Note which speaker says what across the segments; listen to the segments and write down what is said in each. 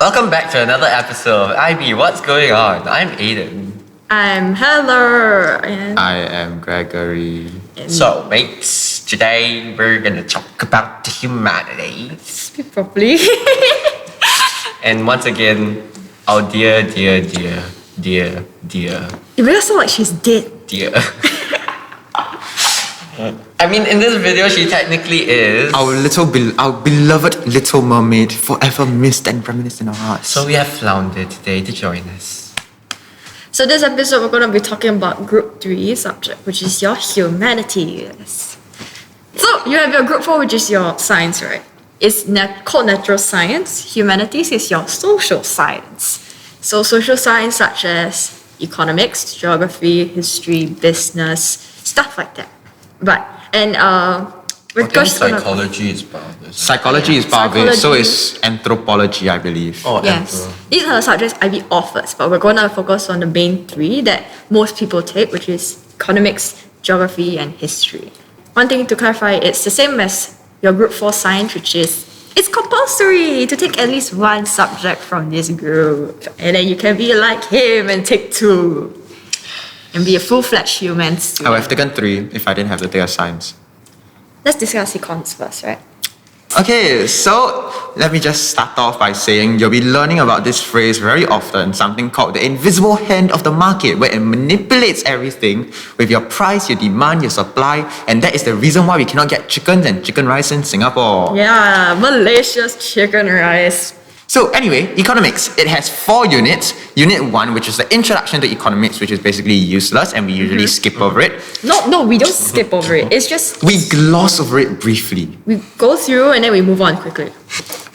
Speaker 1: Welcome back to another episode of IB. What's going on? I'm Aeden.
Speaker 2: I'm Heather. And
Speaker 3: I am Gregory.
Speaker 1: So, mates, today we're gonna talk about the humanities.
Speaker 2: speak properly.
Speaker 1: And once again, our dear.
Speaker 2: It really sounds like she's dead.
Speaker 1: I mean, in this video, she technically is.
Speaker 3: Our beloved Little Mermaid, forever missed and reminisced in our hearts.
Speaker 1: So we have Flounder today to join us.
Speaker 2: So this episode we're going to be talking about Group 3 subject, which is your humanities. So you have your Group 4, which is your science, right? It's called natural science. Humanities is your social science. So social science such as economics, geography, history, business, stuff like that. Right. And
Speaker 1: Psychology is part of this.
Speaker 3: Psychology is part of it, so is anthropology, I believe.
Speaker 1: Oh,
Speaker 2: yes. These are the subjects IB offers, but we're going to focus on the main 3 that most people take, which is economics, geography, and history. One thing to clarify, it's the same as your Group 4 science, which is it's compulsory to take at least one subject from this group. And then you can be like him and take 2. And be a full-fledged human student.
Speaker 3: I would have taken 3 if I didn't have to take a science.
Speaker 2: Let's discuss econs first, right?
Speaker 3: Okay, so let me just start off by saying you'll be learning about this phrase very often, something called the invisible hand of the market, where it manipulates everything with your price, your demand, your supply, and that is the reason why we cannot get chickens and chicken rice in Singapore.
Speaker 2: Yeah, Malaysia's chicken rice.
Speaker 3: So anyway, economics, it has 4 units. Unit 1, which is the introduction to economics, which is basically useless and we usually skip over it.
Speaker 2: No, we don't skip over it. It's just
Speaker 3: We gloss over it briefly.
Speaker 2: we go through and then we move on quickly.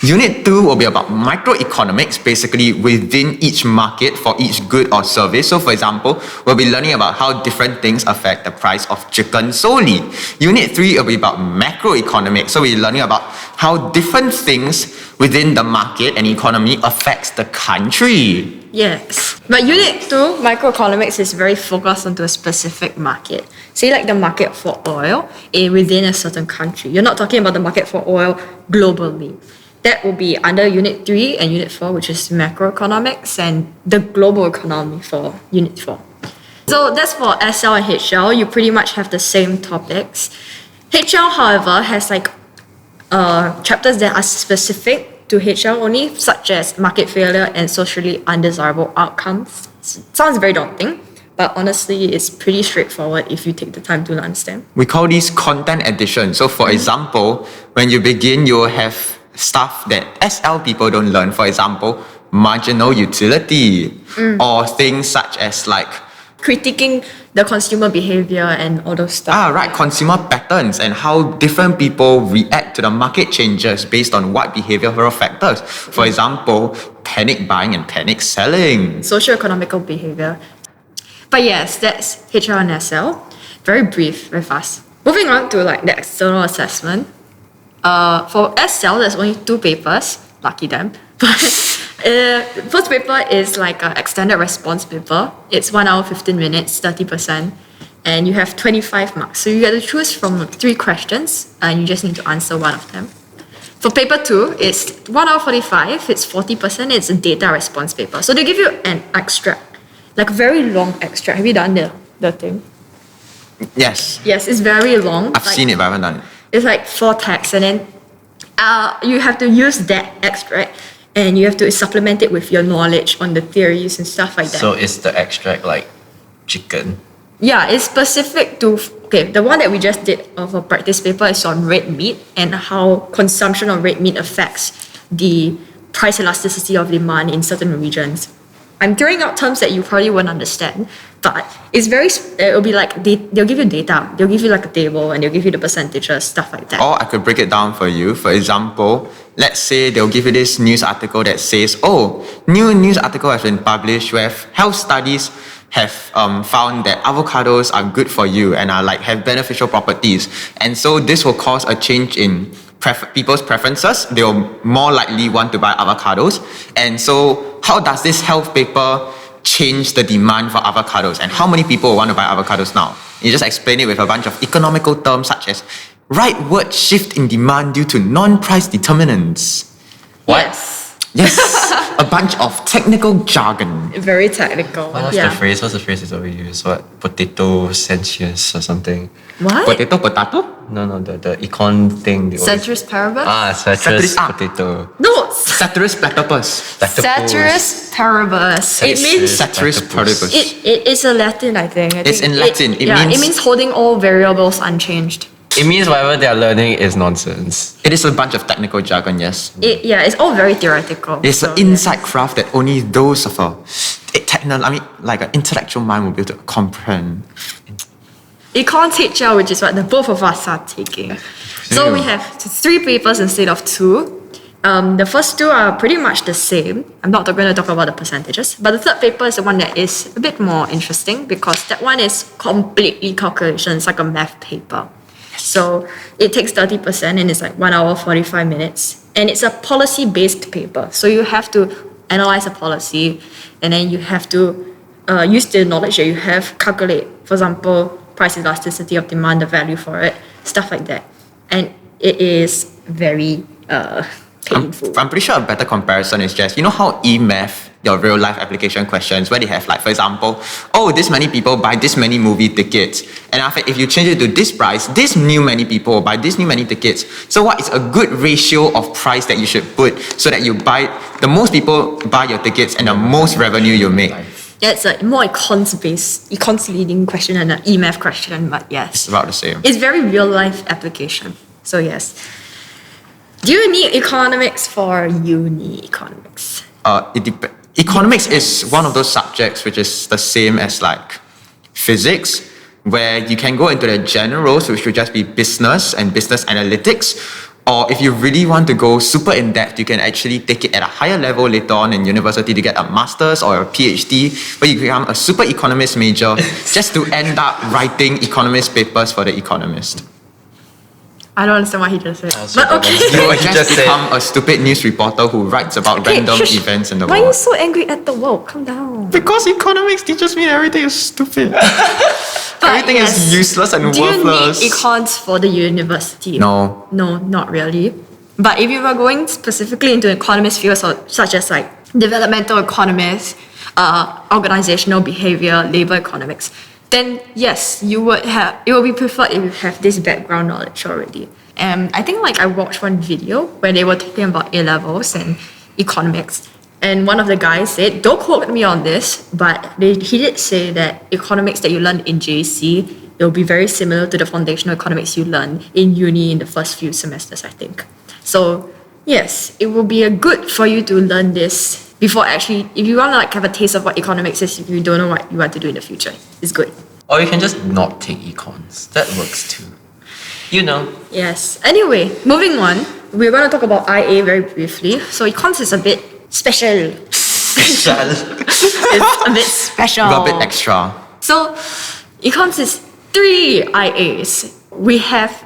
Speaker 3: Unit 2 will be about microeconomics, basically within each market for each good or service. So for example, we'll be learning about how different things affect the price of chicken solely. Unit 3 will be about macroeconomics. So we're learning about how different things within the market and economy affects the country.
Speaker 2: Yes. But Unit 2, microeconomics, is very focused onto a specific market. Say like the market for oil within a certain country. You're not talking about the market for oil globally. That will be under Unit 3 and Unit 4, which is macroeconomics, and the global economy for Unit 4. So that's for SL and HL. You pretty much have the same topics. HL, however, has like chapters that are specific to HL only, such as market failure and socially undesirable outcomes. Sounds very daunting, but honestly, it's pretty straightforward if you take the time to understand.
Speaker 3: We call these content addition. So for example, when you begin, you will have stuff that SL people don't learn. For example, marginal utility or things such as like
Speaker 2: Critiquing the consumer behavior and all those stuff.
Speaker 3: consumer patterns and how different people react to the market changes based on what behavioral factors. For example, panic buying and panic selling.
Speaker 2: Socio-economical behavior. But yes, that's HR and SL. Very brief, very fast. Moving on to like the external assessment. For SL, there's only 2 papers. Lucky them. First paper is like an extended response paper. It's 1 hour, 15 minutes, 30%. And you have 25 marks. So you get to choose from 3 questions and you just need to answer one of them. For paper 2, it's 1 hour 45, it's 40%, it's a data response paper. So they give you an extract, like a very long extract. Have you done the thing?
Speaker 3: Yes.
Speaker 2: Yes, it's very long.
Speaker 3: I've seen it, but I haven't done it.
Speaker 2: It's like 4 texts, and then you have to use that extract and you have to supplement it with your knowledge on the theories and stuff like that.
Speaker 1: So is the extract like chicken?
Speaker 2: Yeah, it's specific to, the one that we just did of a practice paper is on red meat and how consumption of red meat affects the price elasticity of demand in certain regions. I'm throwing out terms that you probably won't understand, but it's it'll be like, they'll give you data, they'll give you like a table and they'll give you the percentages, stuff like that.
Speaker 3: Or I could break it down for you. For example, let's say they'll give you this news article that says, new news article has been published where health studies have found that avocados are good for you and are like have beneficial properties. And so this will cause a change in people's preferences. They'll more likely want to buy avocados. And so how does this health paper change the demand for avocados? And how many people want to buy avocados now? You just explain it with a bunch of economical terms such as rightward shift in demand due to non-price determinants.
Speaker 1: What?
Speaker 2: Yes.
Speaker 3: Yes, a bunch of technical jargon.
Speaker 2: Very technical.
Speaker 1: What's the phrase? What's the phrase that we use? What? Potato sensuous or something?
Speaker 2: What?
Speaker 3: Potato?
Speaker 1: No, the econ thing.
Speaker 2: Ceteris paribus?
Speaker 1: Ceteris
Speaker 3: Ceteris-
Speaker 1: potato.
Speaker 2: No.
Speaker 3: Ceteris platypus.
Speaker 2: Ceteris paribus. It means
Speaker 3: Ceteris paribus.
Speaker 2: it is a Latin, I think.
Speaker 3: It's in Latin. It
Speaker 2: it
Speaker 3: means-
Speaker 2: means holding all variables unchanged.
Speaker 1: It means whatever they are learning is nonsense.
Speaker 3: It is a bunch of technical jargon, yes.
Speaker 2: It's all very theoretical.
Speaker 3: It's
Speaker 2: so,
Speaker 3: an inside craft that only those of like an intellectual mind will be able to comprehend.
Speaker 2: Econs HL, which is what the both of us are taking. So we have 3 papers instead of 2. The first 2 are pretty much the same. I'm not going to talk about the percentages, but the third paper is the one that is a bit more interesting because that one is completely calculation. It's like a math paper. So it takes 30% and it's like 1 hour 45 minutes. And it's a policy-based paper. So you have to analyze a policy and then you have to use the knowledge that you have, calculate, for example, price elasticity of demand, the value for it, stuff like that. And it is very painful.
Speaker 3: I'm pretty sure a better comparison is just, you know how e-math, your real life application questions, where they have like, for example, this many people buy this many movie tickets. And after, if you change it to this price, this new many people buy this new many tickets. So what is a good ratio of price that you should put so that you buy, the most people buy your tickets and the most revenue you make?
Speaker 2: Yeah, it's a more econs leading question than an e-math question, but yes.
Speaker 3: It's about the same.
Speaker 2: It's very real life application. So yes. Do you need economics for uni economics?
Speaker 3: Economics is one of those subjects which is the same as like physics, where you can go into the generals, which would just be business and business analytics. Or if you really want to go super in depth, you can actually take it at a higher level later on in university to get a master's or a PhD, where you become a super economist major just to end up writing economist papers for the Economist.
Speaker 2: I don't understand what he just said.
Speaker 1: Also
Speaker 2: But okay.
Speaker 3: You will
Speaker 1: You
Speaker 3: just
Speaker 1: just said-
Speaker 3: become a stupid news reporter who writes about random
Speaker 2: shush.
Speaker 3: events in the
Speaker 2: Why are you
Speaker 3: world.
Speaker 2: so angry at the world? Calm down.
Speaker 3: Because economics teaches me that everything is stupid.
Speaker 2: But
Speaker 3: Everything is useless and
Speaker 2: do
Speaker 3: worthless.
Speaker 2: you need econs for the university?
Speaker 3: No.
Speaker 2: No, not really. But if you were going specifically into economist fields such as like developmental economics, organizational behavior, labor economics, then yes, it will be preferred if you have this background knowledge already. And I think like I watched one video where they were talking about A-levels and economics. And one of the guys said, don't quote me on this, but he did say that economics that you learn in JC, it will be very similar to the foundational economics you learn in uni in the first few semesters, I think. So yes, it will be good for you to learn this before actually, if you want to like have a taste of what economics is, if you don't know what you want to do in the future, it's good.
Speaker 1: Or you can just not take econs. That works too. You know.
Speaker 2: Yes. Anyway, moving on, we're going to talk about IA very briefly. So econs is a bit special. It's a bit special.
Speaker 3: A bit extra.
Speaker 2: So, econs is 3 IAs. We have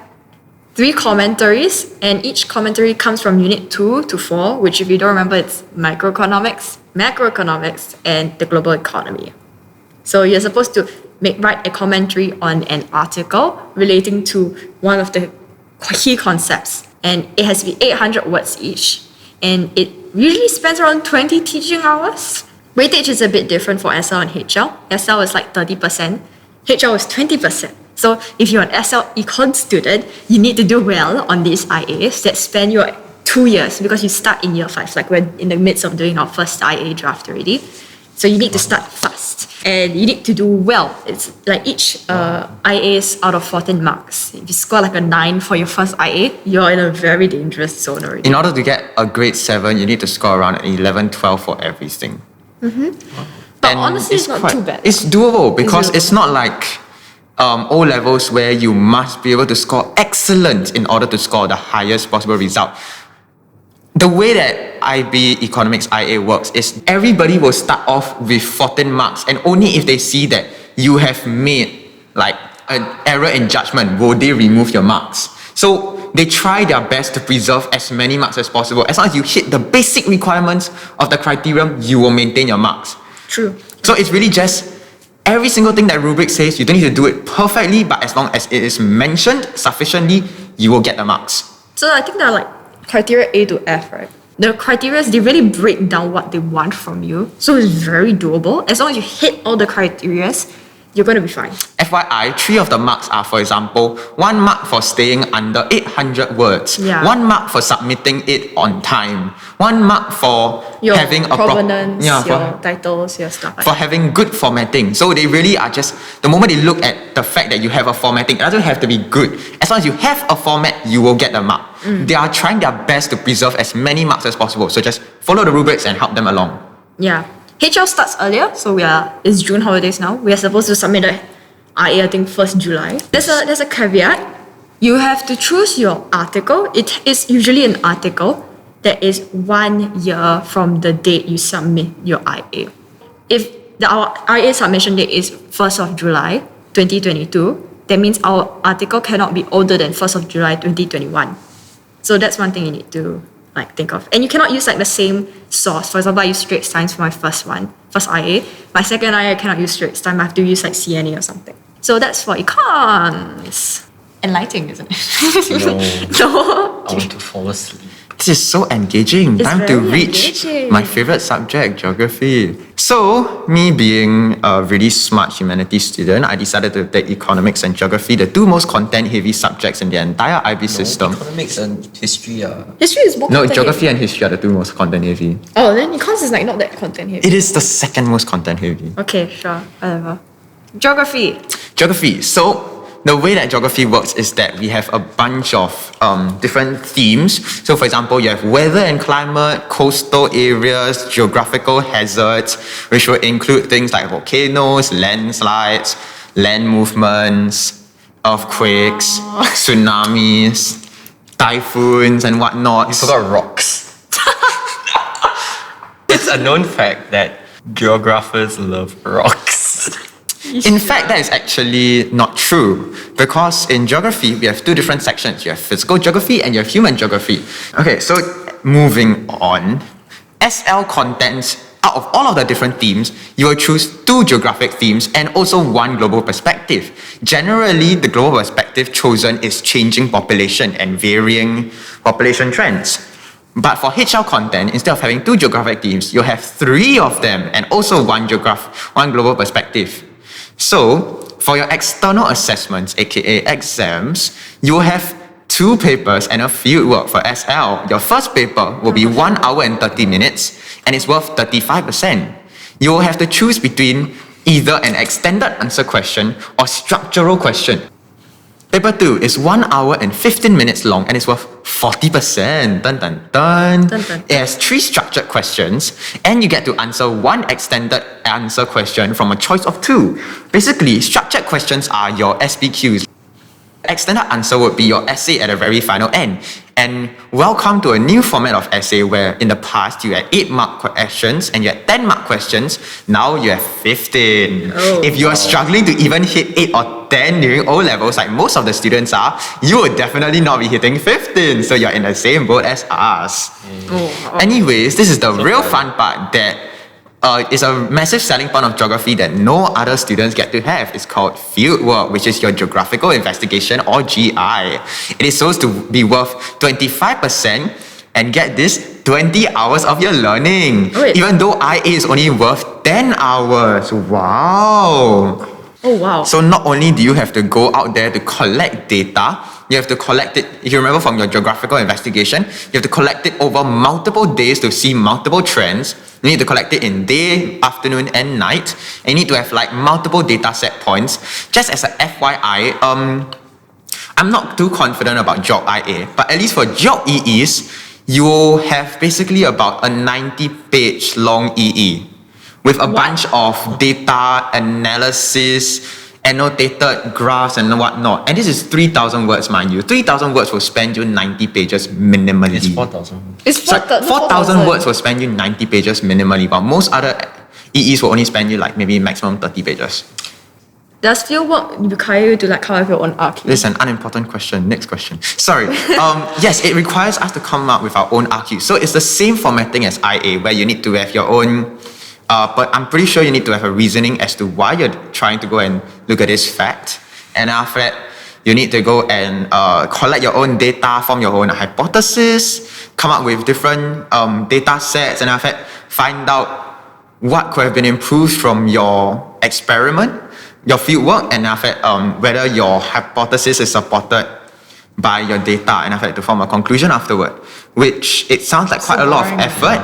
Speaker 2: 3 commentaries, and each commentary comes from Unit 2 to 4, which if you don't remember, it's microeconomics, macroeconomics, and the global economy. So you're supposed to write a commentary on an article relating to one of the key concepts, and it has to be 800 words each, and it usually spends around 20 teaching hours. Weightage is a bit different for SL and HL. SL is like 30%, HL is 20%. So if you're an SL econ student, you need to do well on these IAs that span your 2 years because you start in year 5, like we're in the midst of doing our first IA draft already. So you need to start fast and you need to do well. It's like each IA is out of 14 marks. If you score like a 9 for your first IA, you're in a very dangerous zone already.
Speaker 3: In order to get a grade 7, you need to score around 11, 12 for everything.
Speaker 2: But honestly, it's not too bad.
Speaker 3: It's doable because
Speaker 2: doable.
Speaker 3: it's not like O-levels where you must be able to score excellent in order to score the highest possible result. The way that IB Economics IA works is everybody will start off with 14 marks, and only if they see that you have made like an error in judgment will they remove your marks. So they try their best to preserve as many marks as possible. As long as you hit the basic requirements of the criterion, you will maintain your marks.
Speaker 2: True.
Speaker 3: So it's really just every single thing that rubric says, you don't need to do it perfectly, but as long as it is mentioned sufficiently, you will get the marks.
Speaker 2: So I think there are like criteria A to F, right? the criteria, they really break down what they want from you. So it's very doable. As long as you hit all the criteria, you're going to be fine.
Speaker 3: FYI, 3 of the marks are, for example, 1 mark for staying under 800 words,
Speaker 2: Yeah.
Speaker 3: 1 mark for submitting it on time, 1 mark for
Speaker 2: Your
Speaker 3: having a
Speaker 2: provenance,
Speaker 3: for
Speaker 2: your titles, your stuff like
Speaker 3: for
Speaker 2: that.
Speaker 3: having good formatting. So they really are just, the moment they look at the fact that you have a formatting, it doesn't have to be good. As long as you have a format, you will get the mark. They are trying their best to preserve as many marks as possible. So just follow the rubrics and help them along.
Speaker 2: Yeah. HL starts earlier, so it's June holidays now. We are supposed to submit the IA, I think 1st July. There's a caveat. You have to choose your article. It is usually an article that is 1 year from the date you submit your IA. If our IA submission date is 1st of July 2022, that means our article cannot be older than 1st of July 2021. So that's one thing you need to think of. And you cannot use the same source. For example, I use Straits Times for my first IA. My second IA, I cannot use Straits Times. I have to use CNA or something. So that's for econs. Enlightening, isn't it?
Speaker 1: No.
Speaker 2: No.
Speaker 1: I want to fall asleep.
Speaker 3: This is so engaging.
Speaker 2: It's
Speaker 3: Time to
Speaker 2: very
Speaker 3: reach
Speaker 2: engaging.
Speaker 3: my favorite subject, geography. So, me being a really smart humanities student, I decided to take economics and geography, the 2 most content-heavy subjects in the entire IB system.
Speaker 1: Economics and history are...
Speaker 2: History is more
Speaker 3: No,
Speaker 2: content
Speaker 3: geography
Speaker 2: heavy.
Speaker 3: and history are the 2 most content-heavy.
Speaker 2: Oh, then econs is not that content heavy.
Speaker 3: It is the 2nd most content-heavy.
Speaker 2: Okay, sure. Whatever. Geography.
Speaker 3: Geography. So, the way that geography works is that we have a bunch of different themes. So, for example, you have weather and climate, coastal areas, geographical hazards, which will include things like volcanoes, landslides, land movements, earthquakes, tsunamis, typhoons, and whatnot.
Speaker 1: You forgot rocks. It's a known fact that geographers love rocks.
Speaker 3: In fact, that is actually not true, because in geography, we have 2 different sections. You have physical geography and you have human geography. Okay, so moving on, SL contents, out of all of the different themes, you will choose 2 geographic themes and also 1 global perspective. Generally, the global perspective chosen is changing population and varying population trends. But for HL content, instead of having 2 geographic themes, you'll have 3 of them and also 1 global perspective. So, for your external assessments, a.k.a. exams, you will have 2 papers and a field work for SL. Your first paper will be 1 hour and 30 minutes and it's worth 35%. You will have to choose between either an extended answer question or structural question. Paper 2 is 1 hour and 15 minutes long and it's worth 40%. Dun dun dun.
Speaker 2: Dun, dun.
Speaker 3: It has 3 structured questions and you get to answer 1 extended answer question from a choice of 2. Basically, structured questions are your SPQs. Extended answer would be your essay at the very final end. And welcome to a new format of essay where in the past you had 8-mark questions and you had 10-mark questions. Now you have 15.
Speaker 2: Oh,
Speaker 3: if you are struggling to even hit 8 or 10 during O levels, like most of the students are, you will definitely not be hitting 15. So you're in the same boat as us. Anyways, this is the real fun part that is a massive selling point of geography that no other students get to have. It's called fieldwork, which is your geographical investigation or GI. It is supposed to be worth 25% and get this 20 hours of your learning.
Speaker 2: Wait.
Speaker 3: Even though IA is only worth 10 hours. Wow.
Speaker 2: Oh, wow.
Speaker 3: So not only do you have to go out there to collect data, you have to collect it, if you remember from your geographical investigation, you have to collect it over multiple days to see multiple trends. You need to collect it in day, afternoon, and night. And you need to have multiple data set points. Just as a FYI, I'm not too confident about Geog IA, but at least for Geog EEs, you will have basically about a 90-page long EE with a bunch of data analysis, annotated graphs and whatnot. And this is 3,000 words, mind you. 3,000 words will spend you 90 pages minimally.
Speaker 1: It's 4,000.
Speaker 2: It's
Speaker 3: 4,000 words will spend you 90 pages minimally, but most other EEs will only spend you maybe maximum 30 pages.
Speaker 2: Does fieldwork require you to come up with your own RQ?
Speaker 3: This is an unimportant question. Next question. Sorry. Yes, it requires us to come up with our own RQ. So it's the same formatting as IA, where you need to have your own but I'm pretty sure you need to have a reasoning as to why you're trying to go and look at this fact. And after that, you need to go and collect your own data, form your own hypothesis, come up with different data sets, and after that find out what could have been improved from your experiment, your fieldwork, and after that, whether your hypothesis is supported by your data, and after that to form a conclusion afterward, which it sounds like quite a lot of effort.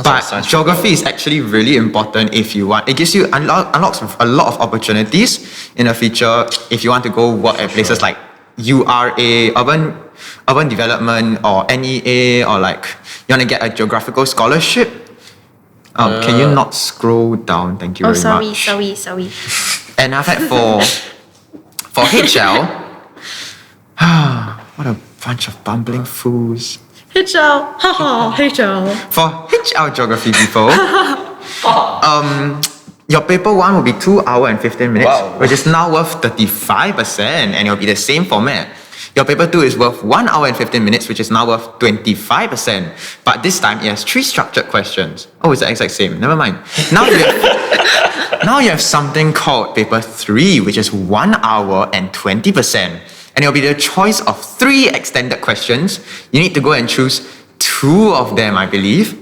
Speaker 3: But geography is actually really important if you want. It gives you unlocks a lot of opportunities in the future if you want to go work at places like URA, urban development, or NEA, or like you want to get a geographical scholarship. Can you not scroll down? Thank you very much.
Speaker 2: Sorry.
Speaker 3: And I've had for HL, what a bunch of bumbling fools.
Speaker 2: HL, haha, HL.
Speaker 3: For HL geography people, your paper 1 will be 2 hours and 15 minutes, which is now worth 35%, and it'll be the same format. Your paper 2 is worth 1 hour and 15 minutes, which is now worth 25%. But this time it has 3 structured questions. Oh, it's the exact same. Never mind. Now you have something called paper 3, which is 1 hour and 20%. And it'll be the choice of 3 extended questions. You need to go and choose 2 of them, I believe.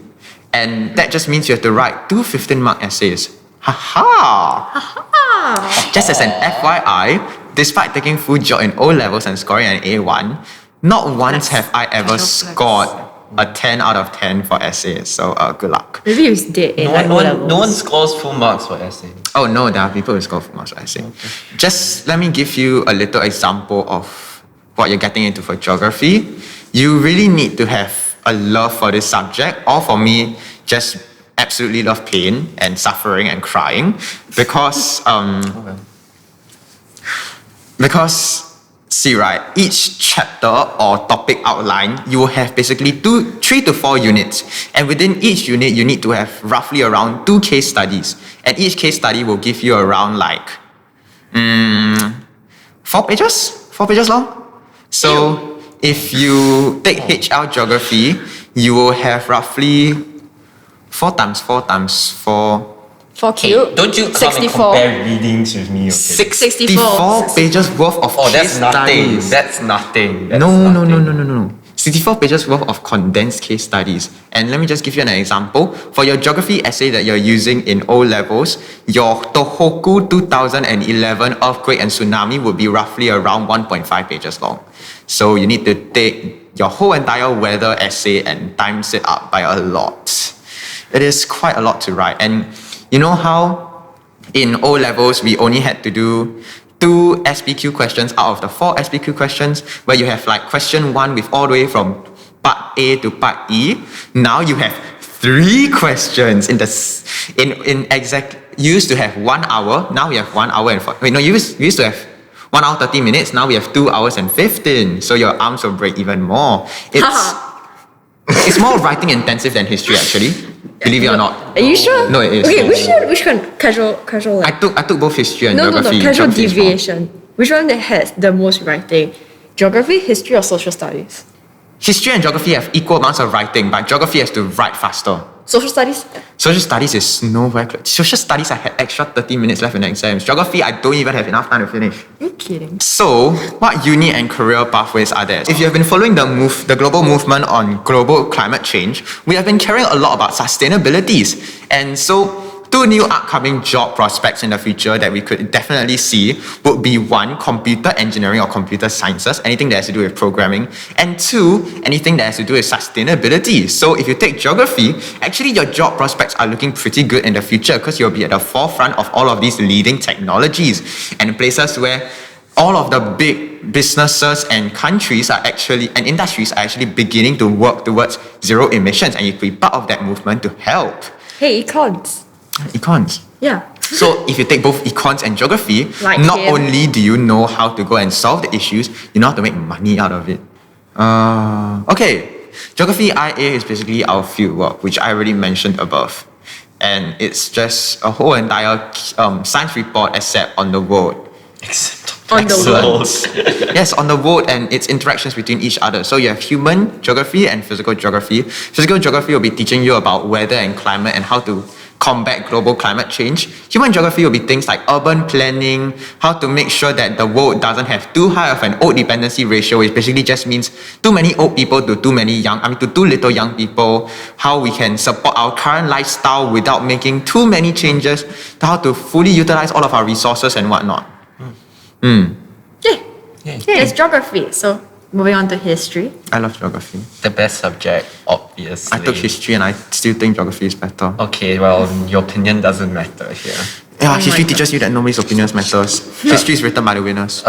Speaker 3: And that just means you have to write 2 15-mark essays. Just as an FYI, despite taking full geo in O-levels and scoring an A1, not once have I ever scored a 10 out of 10 for essays. So good luck.
Speaker 2: Maybe you did in
Speaker 1: No one scores full marks for essay.
Speaker 3: Oh no, there are people who score full marks for essay. Okay. Just let me give you a little example of what you're getting into for geography. You really need to have a love for this subject, or for me, just absolutely love pain and suffering and crying, because see, right, each chapter or topic outline, you will have basically 3 to 4 units, and within each unit you need to have roughly around 2 case studies, and each case study will give you around like 4 pages long. So if you take HL geography, you will have roughly 4 times 4 times 4.
Speaker 2: 4 cube.
Speaker 1: Hey, don't you come
Speaker 2: 64.
Speaker 1: and compare readings with me, okay?
Speaker 3: 64 pages worth of case studies.
Speaker 1: That's nothing.
Speaker 3: No. 64 pages worth of condensed case studies. And let me just give you an example. For your geography essay that you're using in O-levels, your Tohoku 2011 earthquake and tsunami would be roughly around 1.5 pages long. So you need to take your whole entire weather essay and times it up by a lot. It is quite a lot to write. And you know how in O-levels we only had to do 2 SPQ questions out of the 4 SPQ questions, where you have like question 1 with all the way from part A to part E. Now you have 3 questions in exact. You used to have 1 hour. Now we have 1 hour and 4. Wait, no, you used to have 1 hour 30 minutes. Now we have 2 hours and 15. So your arms will break even more. It's more writing intensive than history, actually. Believe it or not.
Speaker 2: Are you sure?
Speaker 3: No, it is.
Speaker 2: Okay, which one? Casual. Like,
Speaker 3: I took both history and geography.
Speaker 2: No. Casual deviation. Which one that has the most writing? Geography, history, or social studies?
Speaker 3: History and geography have equal amounts of writing, but geography has to write faster.
Speaker 2: Social studies?
Speaker 3: Social studies is nowhere close. Social studies, I had extra 30 minutes left in the exams. Geography, I don't even have enough time to finish.
Speaker 2: You're kidding.
Speaker 3: So, what uni and career pathways are there? If you have been following the global movement on global climate change, we have been caring a lot about sustainabilities. And so, 2 new upcoming job prospects in the future that we could definitely see would be 1, computer engineering or computer sciences, anything that has to do with programming, and 2, anything that has to do with sustainability. So if you take geography, actually your job prospects are looking pretty good in the future, because you'll be at the forefront of all of these leading technologies and places where all of the big businesses and countries are actually, and industries are actually beginning to work towards zero emissions, and you could be part of that movement to help.
Speaker 2: Hey, econs.
Speaker 3: Econs.
Speaker 2: Yeah.
Speaker 3: So if you take both econs and geography, not only do you know how to go and solve the issues, you know how to make money out of it. Okay, geography IA is basically our field work, which I already mentioned above. And it's just a whole entire science report except on the world.
Speaker 2: On the world.
Speaker 3: Yes, on the world and its interactions between each other. So you have human geography and physical geography. Physical geography will be teaching you about weather and climate and how to combat global climate change. Human geography will be things like urban planning, how to make sure that the world doesn't have too high of an old dependency ratio, which basically just means too many old people to too little young people, how we can support our current lifestyle without making too many changes, to how to fully utilize all of our resources and whatnot.
Speaker 2: Yeah.
Speaker 1: Yeah.
Speaker 2: Yeah, it's geography. So moving on to history.
Speaker 3: I love geography.
Speaker 1: The best subject, obviously.
Speaker 3: I took history and I still think geography is better.
Speaker 1: Okay, well, your opinion doesn't matter here.
Speaker 3: Yeah,
Speaker 2: Oh
Speaker 3: history
Speaker 2: my
Speaker 3: teaches you that nobody's opinions matters. History is written by the winners.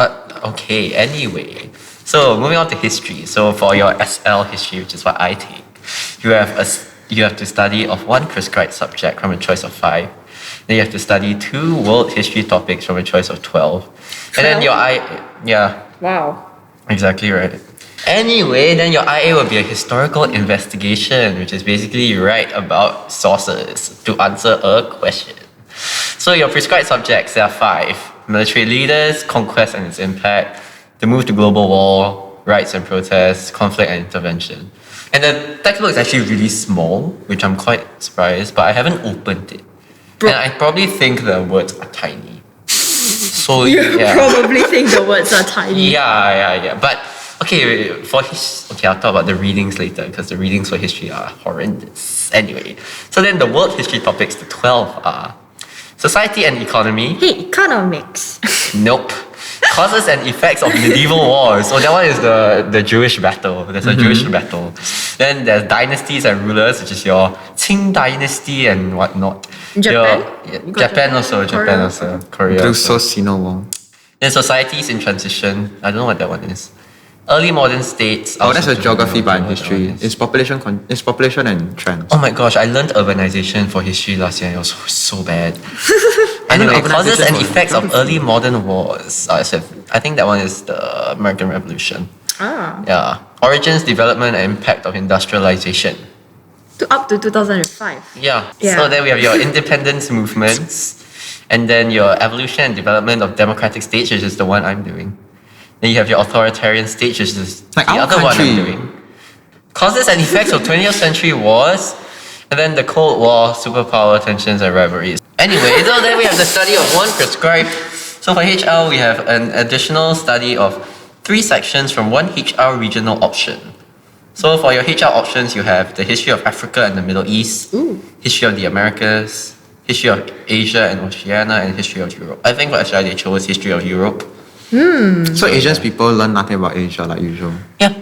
Speaker 1: Okay, anyway. So moving on to history. So for your SL history, which is what I take, you have to study of one prescribed subject from a choice of 5. Then you have to study 2 world history topics from a choice of 12. And then your
Speaker 2: Wow.
Speaker 1: exactly right. Anyway, then your IA will be a historical investigation, which is basically you write about sources to answer a question. So your prescribed subjects, there are 5. Military leaders, conquest and its impact, the move to global war, rights and protests, conflict and intervention. And the textbook is actually really small, which I'm quite surprised, but I haven't opened it. And I probably think the words are tiny. So
Speaker 2: You
Speaker 1: yeah.
Speaker 2: probably think the words are tiny.
Speaker 1: Yeah. But okay, I'll talk about the readings later because the readings for history are horrendous. Anyway, so then the world history topics, the 12 are society and economy.
Speaker 2: Hey, economics.
Speaker 1: Nope. Causes and effects of medieval wars. So that one is the Jewish battle. There's a Jewish battle. Then there's dynasties and rulers, which is your Qing dynasty and whatnot.
Speaker 2: Japan?
Speaker 1: Your,
Speaker 2: You got
Speaker 1: Japan also. Korea.
Speaker 3: Blue
Speaker 1: also.
Speaker 3: so Sino Wong.
Speaker 1: Then societies in transition. I don't know what that one is. Early modern states. I
Speaker 3: Oh,
Speaker 1: also
Speaker 3: that's a
Speaker 1: don't
Speaker 3: geography
Speaker 1: know
Speaker 3: but in
Speaker 1: what that
Speaker 3: history.
Speaker 1: one is.
Speaker 3: It's population and trends.
Speaker 1: Oh my gosh, I learned urbanization for history last year. It was so bad.
Speaker 3: I learned
Speaker 1: Anyway, causes
Speaker 3: urbanization
Speaker 1: and
Speaker 3: for
Speaker 1: effects of early modern wars. I think that one is the American Revolution.
Speaker 2: Ah.
Speaker 1: Yeah. Origins, development, and impact of industrialization.
Speaker 2: Up to 2005.
Speaker 1: Yeah.
Speaker 2: Yeah.
Speaker 1: So then we have your independence movements, and then your evolution and development of democratic states, which is the one I'm doing. Then you have your authoritarian states, which is
Speaker 3: Like
Speaker 1: the
Speaker 3: our
Speaker 1: other one I'm
Speaker 3: country.
Speaker 1: doing. Causes and effects of 20th century wars, and then the Cold War, superpower tensions and rivalries. Anyway, so then we have the study of one prescribed. So for HL, we have an additional study of 3 sections from one HR regional option. So for your HR options, you have the history of Africa and the Middle East, history of the Americas, history of Asia and Oceania, and history of Europe. I think for HL they chose history of Europe.
Speaker 3: So Asian people learn nothing about Asia like usual.
Speaker 1: Yeah,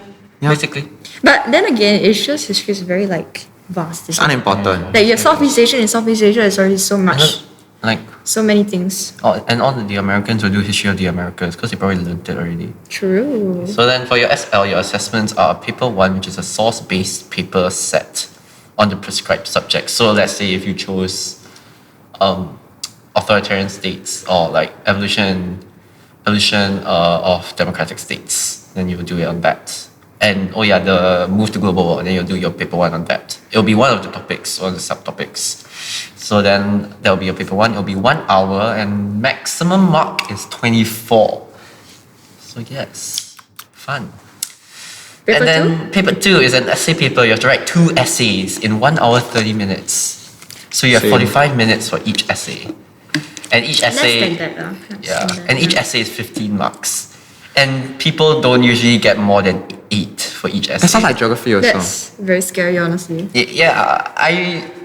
Speaker 3: Yeah.
Speaker 1: basically.
Speaker 2: But then again, Asia's history is very vast.
Speaker 3: It's unimportant.
Speaker 2: Like your Southeast Asia in Southeast Asia is already so much,
Speaker 1: Like,
Speaker 2: so many things.
Speaker 1: and all the Americans will do history of the Americas because they probably learned it already.
Speaker 2: True.
Speaker 1: So then for your SL, your assessments are paper 1, which is a source-based paper set on the prescribed subject. So let's say if you chose authoritarian states or like evolution of democratic states, then you will do it on that. And the move to global war, then you'll do your paper 1 on that. It'll be one of the topics, one of the subtopics. So then there'll be your paper 1, it'll be 1 hour, and maximum mark is 24. So yes, fun.
Speaker 2: Paper
Speaker 1: And then paper 2 is an essay paper. You have to write 2 essays in 1 hour 30 minutes. So you have
Speaker 3: Same.
Speaker 1: 45 minutes for each essay. And each essay,
Speaker 2: Less than that.
Speaker 1: yeah, and each essay is 15 marks. And people don't usually get more than 8 for each essay.
Speaker 3: That sounds like geography also.
Speaker 2: That's very scary, honestly.
Speaker 1: Yeah,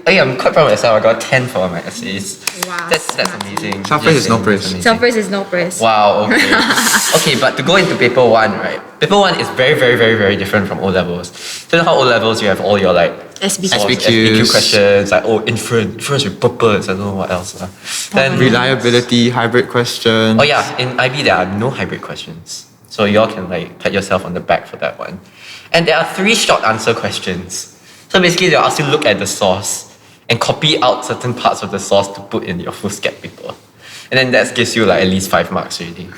Speaker 1: I'm quite proud of myself. I got 10 for my essays.
Speaker 2: Wow.
Speaker 1: That's amazing.
Speaker 3: Self-praise is no
Speaker 1: That's
Speaker 3: praise.
Speaker 1: amazing.
Speaker 2: Self-praise is no praise.
Speaker 1: Wow, okay. Okay, but to go into paper 1, right? Paper 1 is very, very, very, very different from O levels. So you know how O levels you have all your like
Speaker 2: SBQ.
Speaker 1: SBQ questions, like inference with purpose, I don't know what else. Then
Speaker 3: Reliability, hybrid question.
Speaker 1: oh yeah, in IB there are no hybrid questions. So y'all can like pat yourself on the back for that one. And there are 3 short answer questions. So basically they'll ask you to look at the source and copy out certain parts of the source to put in your full scat paper. And then that gives you like at least 5 marks already.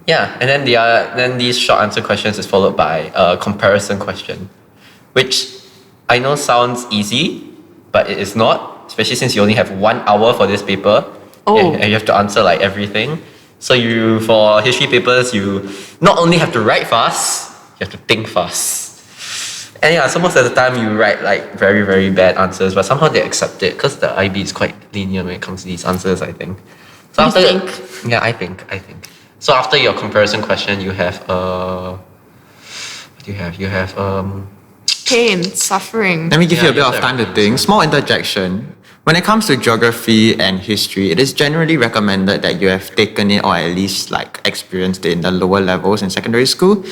Speaker 1: Yeah, and then these short answer questions is followed by a comparison question, which I know sounds easy, but it is not, especially since you only have 1 hour for this paper.
Speaker 2: Oh.
Speaker 1: And you have to answer like everything. So for history papers, you not only have to write fast, you have to think fast. And yeah, so most of the time you write like very, very bad answers, but somehow they accept it because the IB is quite lenient when it comes to these answers, I think. So
Speaker 2: You
Speaker 1: after yeah, I think. So after your comparison question, you have what do you have? You have
Speaker 2: Pain, suffering.
Speaker 3: Let me give you a bit
Speaker 1: you
Speaker 3: of
Speaker 1: said
Speaker 3: time to
Speaker 1: right.
Speaker 3: think. Small interjection. When it comes to geography and history, it is generally recommended that you have taken it or at least like experienced it in the lower levels in secondary school,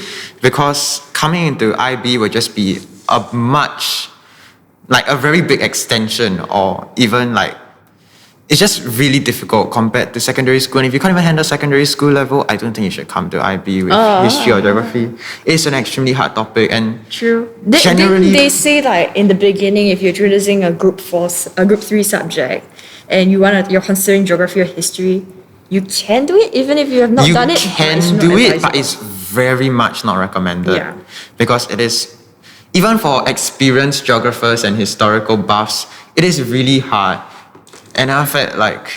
Speaker 3: because coming into IB will just be a very big extension, or even like it's just really difficult compared to secondary school. And if you can't even handle secondary school level, I don't think you should come to IB with history or geography. It's an extremely hard topic, and
Speaker 2: True.
Speaker 3: Generally-
Speaker 2: They say like in the beginning, if you're introducing a group 3 subject, and you're considering geography or history, you can do it even if you have not
Speaker 3: you
Speaker 2: done it.
Speaker 3: can
Speaker 2: but it's not
Speaker 3: do it,
Speaker 2: advisable.
Speaker 3: but it's very much not recommended.
Speaker 2: Yeah.
Speaker 3: Because it is, even for experienced geographers and historical buffs, it is really hard. And I felt like,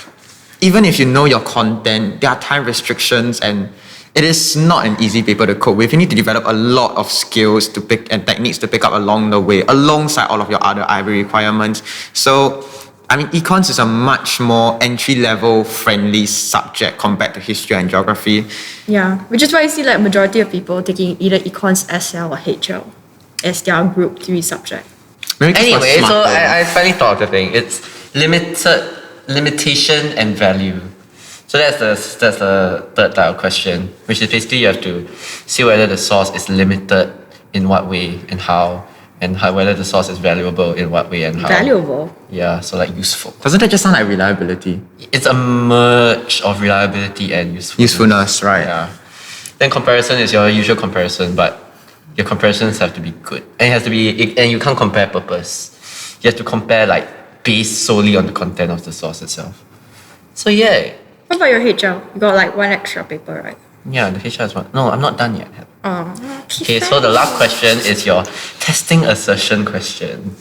Speaker 3: even if you know your content, there are time restrictions, and it is not an easy paper to cope with. You need to develop a lot of skills to pick and techniques to pick up along the way, alongside all of your other IB requirements. So, I mean, econs is a much more entry-level friendly subject compared to history and geography.
Speaker 2: Yeah, which is why you see like majority of people taking either econs, SL or HL as their group 3 subject.
Speaker 3: Maybe just for
Speaker 1: Anyway, so
Speaker 3: smarter.
Speaker 1: I finally thought of the thing. It's limitation and value. So that's the third type of question, which is basically you have to see whether the source is limited in what way and how, and whether the source is valuable in what way and how.
Speaker 2: Valuable.
Speaker 1: Yeah, so like useful.
Speaker 3: Doesn't that just sound like reliability?
Speaker 1: It's a merge of reliability and
Speaker 3: Usefulness, right?
Speaker 1: Yeah. Then comparison is your usual comparison, but your comparisons have to be good. And it has to be, and you can't compare purpose. You have to compare like based solely on the content of the source itself. So yeah.
Speaker 2: What about your HL? You got like 1 extra paper, right?
Speaker 1: Yeah, the HR is one. No, I'm not done yet.
Speaker 2: Oh.
Speaker 1: Okay, so the last question is your testing assertion question.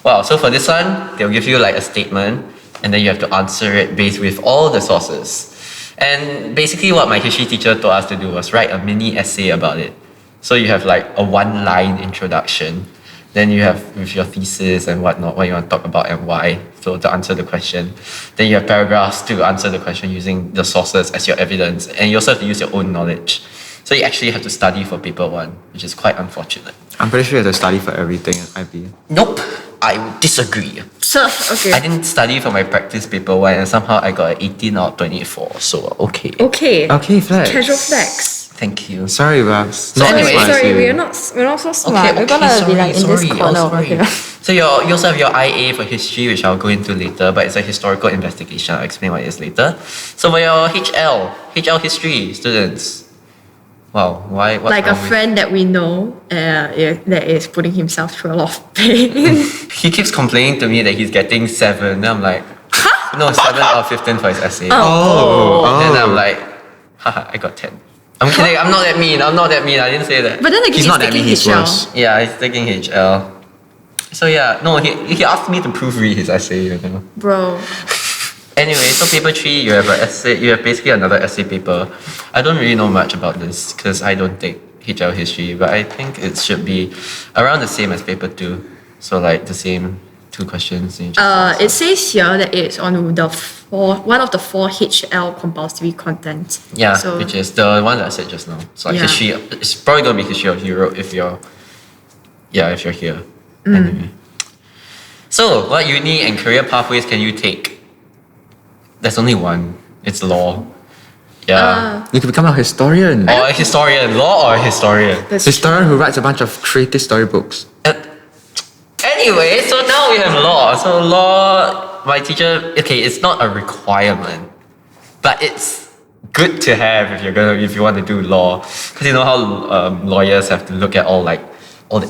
Speaker 1: Wow, so for this one, they'll give you like a statement, and then you have to answer it based with all the sources. And basically what my history teacher told us to do was write a mini essay about it. So you have like a 1-line introduction. Then you have with your thesis and whatnot, what you want to talk about and why, so to answer the question. Then you have paragraphs to answer the question using the sources as your evidence. And you also have to use your own knowledge. So you actually have to study for paper 1, which is quite unfortunate.
Speaker 3: I'm pretty sure you have to study for everything at IB.
Speaker 1: Nope, I would disagree.
Speaker 2: So, okay.
Speaker 1: I didn't study for my practice paper 1 and somehow I got an 18 out of 24, so okay.
Speaker 2: Okay.
Speaker 3: Okay, flex.
Speaker 2: Casual flex.
Speaker 1: Thank you.
Speaker 3: Sorry, Babs.
Speaker 1: So
Speaker 3: Not as
Speaker 1: anyway-
Speaker 3: smart as
Speaker 2: sorry,
Speaker 3: you.
Speaker 2: we're not so smart. We're gonna be like in this corner over here.
Speaker 1: So you also have your IA for history, which I'll go into later, but it's a historical investigation. I'll explain what it is later. So for your HL history students, wow, why? What's
Speaker 2: Like a
Speaker 1: wrong with-
Speaker 2: friend that we know that is putting himself through a lot of pain.
Speaker 1: He keeps complaining to me that he's getting 7. Then I'm like, no, 7 out of 15 for his essay.
Speaker 3: Oh.
Speaker 1: Then I'm like, haha, I got 10. I'm kidding. I'm not that mean. I didn't say that.
Speaker 2: But then again,
Speaker 3: He's not that mean, he's
Speaker 2: HL.
Speaker 3: worse.
Speaker 1: Yeah, he's taking HL. So yeah, no, he asked me to proofread his essay, you know.
Speaker 2: Bro.
Speaker 1: Anyway, so paper 3, you have an essay. You have basically another essay paper. I don't really know much about this because I don't take HL history, but I think it should be around the same as paper 2. So like the same 2 questions. And you just
Speaker 2: It says here that it's on one of the 4 HL compulsory content.
Speaker 1: yeah,
Speaker 2: So,
Speaker 1: which is the one that I said just now. So like
Speaker 2: Yeah.
Speaker 1: history, it's probably gonna be history of Europe if you're here.
Speaker 2: Mm.
Speaker 1: Anyway. So what uni and career pathways can you take? There's only one. It's law. Yeah.
Speaker 3: You could become a historian.
Speaker 1: Or a historian. Law or a historian.
Speaker 2: that's
Speaker 3: Historian who writes a bunch of creative storybooks.
Speaker 1: Anyway, so now we have law. So law, my teacher, okay, it's not a requirement, but it's good to have if you want to do law, because you know how lawyers have to look at all the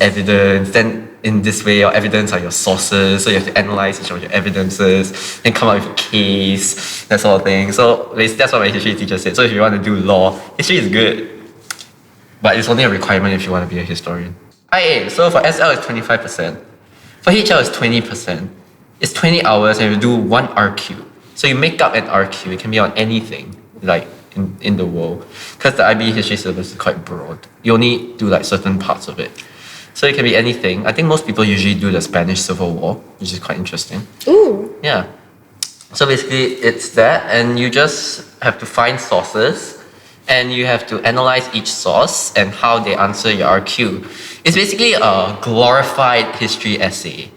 Speaker 1: evidence. Then in this way, your evidence are your sources, so you have to analyze each of your evidences, then come up with a case, that sort of thing. So that's what my history teacher said. So if you want to do law, history is good, but it's only a requirement if you want to be a historian. IA, so for SL it's 25%. For HL it's 20%. It's 20 hours and you do 1 RQ. So you make up an RQ. It can be on anything, like in the world. Because the IB history syllabus is quite broad. You only do like certain parts of it. So it can be anything. I think most people usually do the Spanish Civil War, which is quite interesting.
Speaker 2: Ooh.
Speaker 1: Yeah. So basically, it's that, and you just have to find sources, and you have to analyze each source and how they answer your RQ. It's basically a glorified history essay.